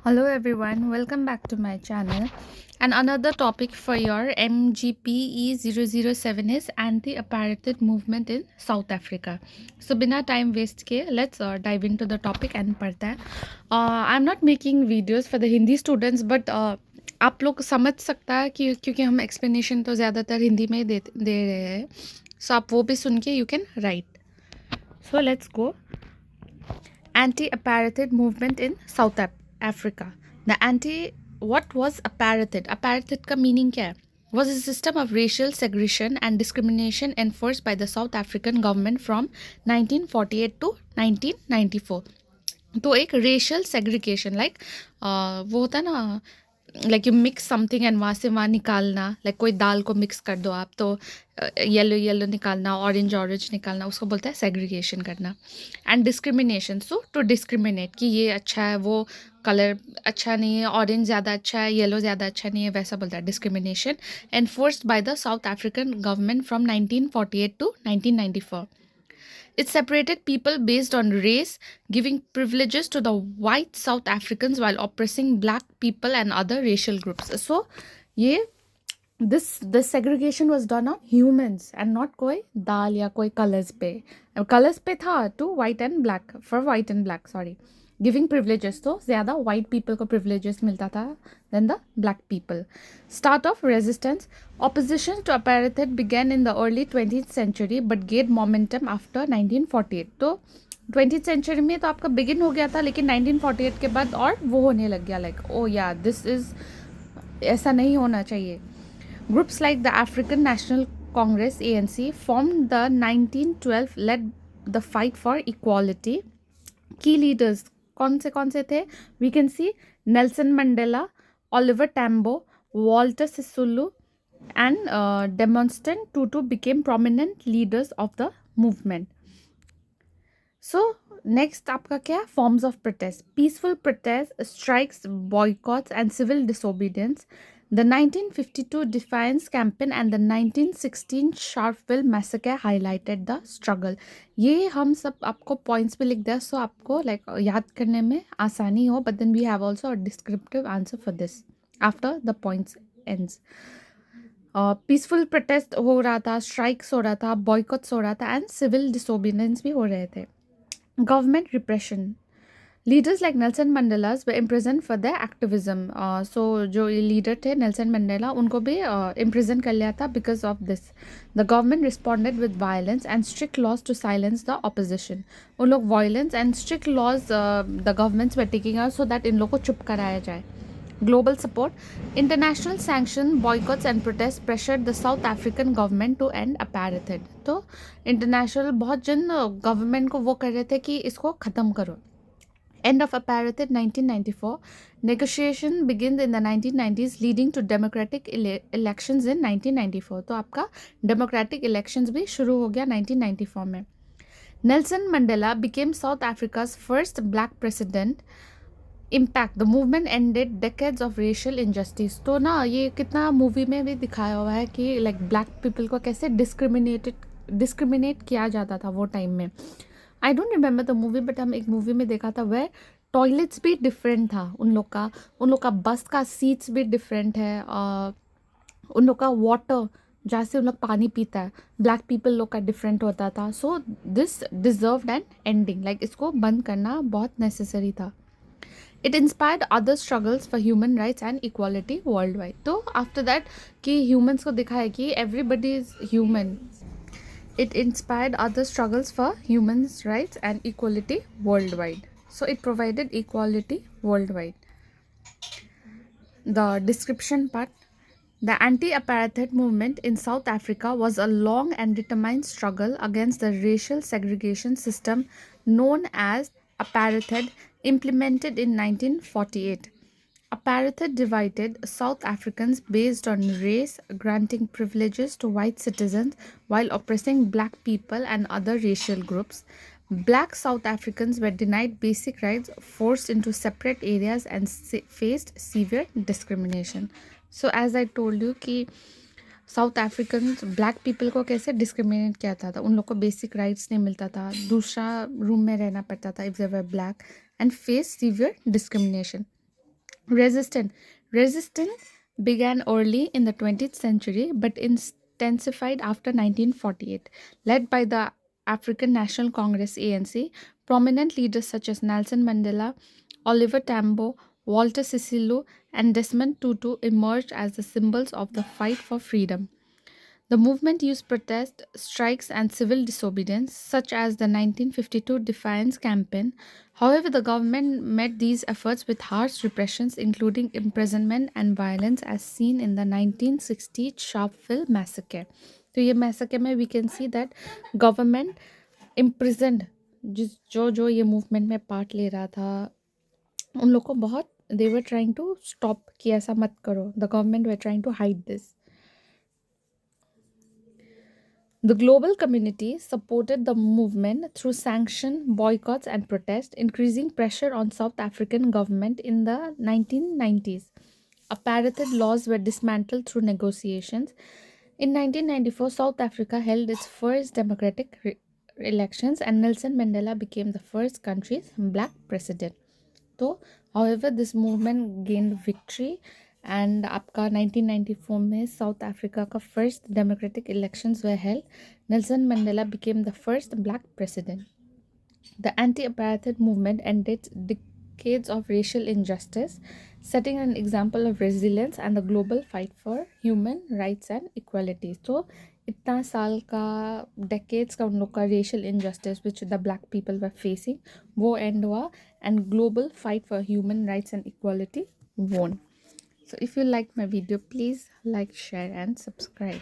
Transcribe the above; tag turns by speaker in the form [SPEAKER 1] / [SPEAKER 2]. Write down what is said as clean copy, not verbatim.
[SPEAKER 1] Hello everyone, welcome back to my channel. And another topic for your MGPE007 is anti-apartheid movement in South Africa. So बिना time waste किए let's dive into the topic and पढ़ते हैं. I'm not making videos for the Hindi students but आप लोग समझ सकता है कि क्योंकि हम explanation तो ज़्यादातर हिंदी में ही दे रहे हैं. So आप वो भी सुन के you can write. So let's go. Anti-apartheid movement in South Africa. What was apartheid? Apartheid का meaning क्या है? Was a system of racial segregation and discrimination enforced by the South African government from 1948 to 1994. तो एक racial segregation like वो होता है ना, like you mix something and वहाँ से वहाँ निकालना, लाइक कोई दाल को मिक्स कर दो आप तो येलो येलो निकालना, ऑरेंज ऑरेंज निकालना, उसको बोलते हैं सेग्रीगेशन करना. And discrimination, so to discriminate कि ये अच्छा है, वो कलर अच्छा नहीं है, ऑरेंज ज़्यादा अच्छा है, येलो ज़्यादा अच्छा नहीं है, वैसा बोलता है discrimination. Enforced by the south African government from 1948 to 1994. It separated people based on race, giving privileges to the white South Africans while oppressing black people and other racial groups. So, ये this segregation was done on humans and not कोई दाल या कोई colors पे था to white and black, for white and black, sorry. Giving privileges, तो ज़्यादा white people को privileges मिलता था than the black people. Start of resistance. Opposition to apartheid began in the early 20th century but gained momentum after 1948. तो 20th century में तो आपका begin हो गया था, लेकिन 1948 के बाद और वो होने लग गया, like oh yeah, this is ऐसा नहीं होना चाहिए. Groups like the African National Congress ANC formed the 1912 led the fight for equality. Key leaders कौन से थे? We can see Nelson Mandela, Oliver Tambo, Walter Sisulu and Desmond Tutu became prominent leaders of the movement. So next आपका क्या? Forms of protest. Peaceful protest, strikes, boycotts and civil disobedience. The 1952 Defiance Campaign and the 1916 Sharpeville Massacre highlighted the struggle. ये हम सब आपको points पे लिख दिया, so आपको like याद करने में आसानी हो. But then we have also a descriptive answer for this after the points ends. Peaceful protest हो रहा था, स्ट्राइक्स हो रहा था, बॉयकॉट्स हो रहा था एंड सिविल डिसोबीडियंस भी हो रहे थे. Government repression. Leaders like Nelson Mandelas वे imprison for the activism. So जो लीडर थे नेल्सन मंडेला, उनको भी इम्प्रिजन कर लिया था because of this. The government responded with violence and strict laws to silence the opposition. उन लोग violence and strict laws the governments way taking out so that इन लोग को चुप कराया जाए. Global support. International sanction, boycotts and protests pressured the South African government to end apartheid. तो international बहुत जन गवर्नमेंट को वो कर रहे थे कि इसको ख़त्म करो. End of apartheid 1994. Negotiation begins in the 1990s leading to democratic elections in 1994. तो आपका democratic elections भी शुरू हो गया 1994 में. Nelson Mandela became South Africa's first black president. Impact. The movement ended decades of racial injustice. तो ना ये कितना मूवी में भी दिखाया हुआ है कि लाइक ब्लैक पीपल को कैसे डिस्क्रिमिनेट किया जाता था वो टाइम में. I don't remember the movie but हम एक मूवी में देखा था वह टॉयलेट्स भी डिफरेंट था उन लोग का बस का सीट्स भी डिफरेंट है. उन लोग का वाटर जहाँ से उन लोग पानी पीता है ब्लैक पीपल लोग का डिफरेंट होता था. So this deserved an ending, like इसको बंद करना बहुत नेसेसरी था. It inspired other struggles for human rights and equality worldwide. तो after that कि humans को दिखाया कि everybody is human. It inspired other struggles for human rights and equality worldwide. So it provided equality worldwide. The description part. The anti-apartheid movement in South Africa was a long and determined struggle against the racial segregation system known as apartheid, implemented in 1948. Apartheid divided South Africans based on race, granting privileges to white citizens while oppressing black people and other racial groups. Black South Africans were denied basic rights, forced into separate areas and faced severe discrimination. So as I told you कि south African black people को कैसे discriminate किया था. उन लोग को basic rights नहीं मिलता था, दूसरा रूम में रहना पड़ता था if they were black and face severe discrimination. Resistance. Resistance began early in the 20th century but intensified after 1948. Led by the African National Congress ANC, prominent leaders such as Nelson Mandela, Oliver Tambo, Walter Sisulu, and Desmond Tutu emerged as the symbols of the fight for freedom. The movement used protest, strikes, and civil disobedience, such as the 1952 Defiance Campaign. However, the government met these efforts with harsh repressions, including imprisonment and violence, as seen in the 1960 Sharpeville massacre. तो ये massacre में we can see that government imprisoned जो ये movement में part ले रहा था उन लोग को बहुत they were trying to stop कि ऐसा मत करो. The government were trying to hide this. The global community supported the movement through sanction, boycotts, and protests, increasing pressure on South African government in the 1990s. Apartheid laws were dismantled through negotiations. In 1994, South Africa held its first democratic elections, and Nelson Mandela became the first country's black president. तो however this movement gained victory and आपका 1994 में south Africa का first democratic elections were held. Nelson Mandela became the first black president. The anti-apartheid movement ended decades of racial injustice, setting an example of resilience and the global fight for human rights and equality. So इतना साल का decades का उन लोग का racial injustice which the black people were facing वो end हुआ and global fight for human rights and equality won. So if you like my video, please like, share and subscribe.